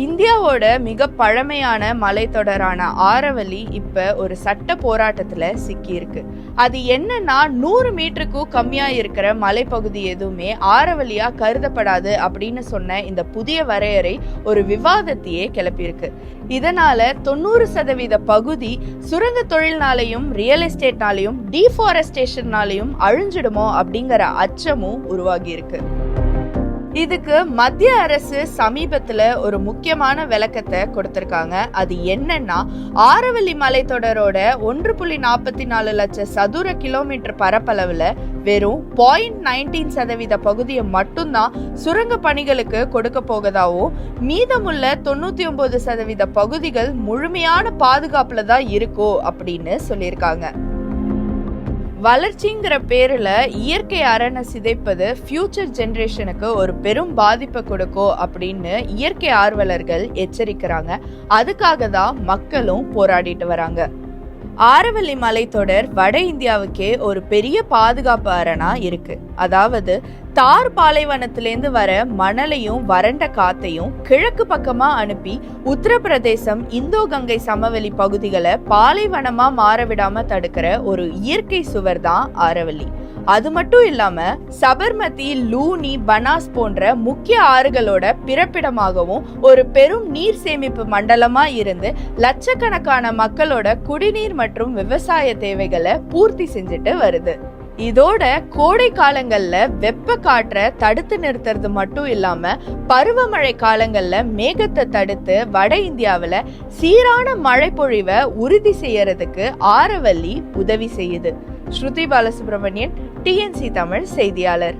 இந்தியாவோட மிக பழமையான மலைத்தொடரான ஆரவல்லி இப்ப ஒரு சட்ட போராட்டத்துல சிக்கி இருக்கு. அது என்னன்னா 100 மீட்டருக்கும் கம்மியா இருக்கிற மலைப்பகுதி எதுவுமே ஆரவல்லியா கருதப்படாது அப்படின்னு சொன்ன இந்த புதிய வரையறை ஒரு விவாதத்தையே கிளப்பியிருக்கு. இதனால 90% பகுதி சுரங்க தொழில்னாலையும் ரியல் எஸ்டேட்னாலையும் டீஃபாரஸ்டேஷன்னாலையும் அழிஞ்சிடுமோ அப்படிங்கிற அச்சமும் உருவாகி இருக்கு. இதுக்கு மத்திய அரசு சமீபத்துல ஒரு முக்கியமான விளக்கத்தை கொடுத்திருக்காங்க. அது என்னன்னா, ஆரவல்லி மலைத்தொடரோட 1.44 லட்சம் சதுர கிலோமீட்டர் பரப்பளவுல வெறும் 0.19% பகுதியை மட்டும்தான் சுரங்க பணிகளுக்கு கொடுக்க போகதாவும், மீதமுள்ள 99% பகுதிகள் முழுமையான பாதுகாப்புல தான் இருக்கோ அப்படின்னு சொல்லியிருக்காங்க. வளர்ச்சிங்கிற பேர்ல இயற்கை அரணை சிதைப்பது ஃபியூச்சர் ஜெனரேஷனுக்கு ஒரு பெரும் பாதிப்பை கொடுக்கும் அப்படின்னு இயற்கை ஆர்வலர்கள் எச்சரிக்கிறாங்க. அதுக்காக தான் மக்களும் போராடிட்டு வராங்க. ஆரவல்லி மலைத்தொடர் வட இந்தியாவுக்கே ஒரு பெரிய பாதுகாப்பு அரணா இருக்கு. அதாவது தார் பாலைவனத்திலேருந்து வர மணலையும் வறண்ட காத்தையும் கிழக்கு பக்கமா அனுப்பி உத்தரப்பிரதேசம் இந்தோ கங்கை சமவெளி பகுதிகளை பாலைவனமா மாறவிடாம தடுக்கிற ஒரு இயற்கை சுவர் தான் ஆரவல்லி. அது மட்டும் இல்லாம சபர்மதி, லூனி, பனாஸ் போன்ற முக்கிய ஆறுகளோட பிறப்பிடமாகவும் ஒரு பெரும் நீர் சேமிப்பு மண்டலமா இருந்து லட்சக்கணக்கான மக்களோட குடிநீர் மற்றும் விவசாய தேவைகளை பூர்த்தி செஞ்சுட்டு வருது. இதோட கோடை காலங்கள்ல வெப்ப காற்றை தடுத்து நிறுத்துறது மட்டும் இல்லாம பருவமழை காலங்கள்ல மேகத்தை தடுத்து வட இந்தியாவில சீரான மழை பொழிவை உறுதி செய்யறதுக்கு ஆரவல்லி உதவி செய்யுது. ஸ்ருதி பாலசுப்ரமணியன், TNC தமிழ் செய்தியாளர்.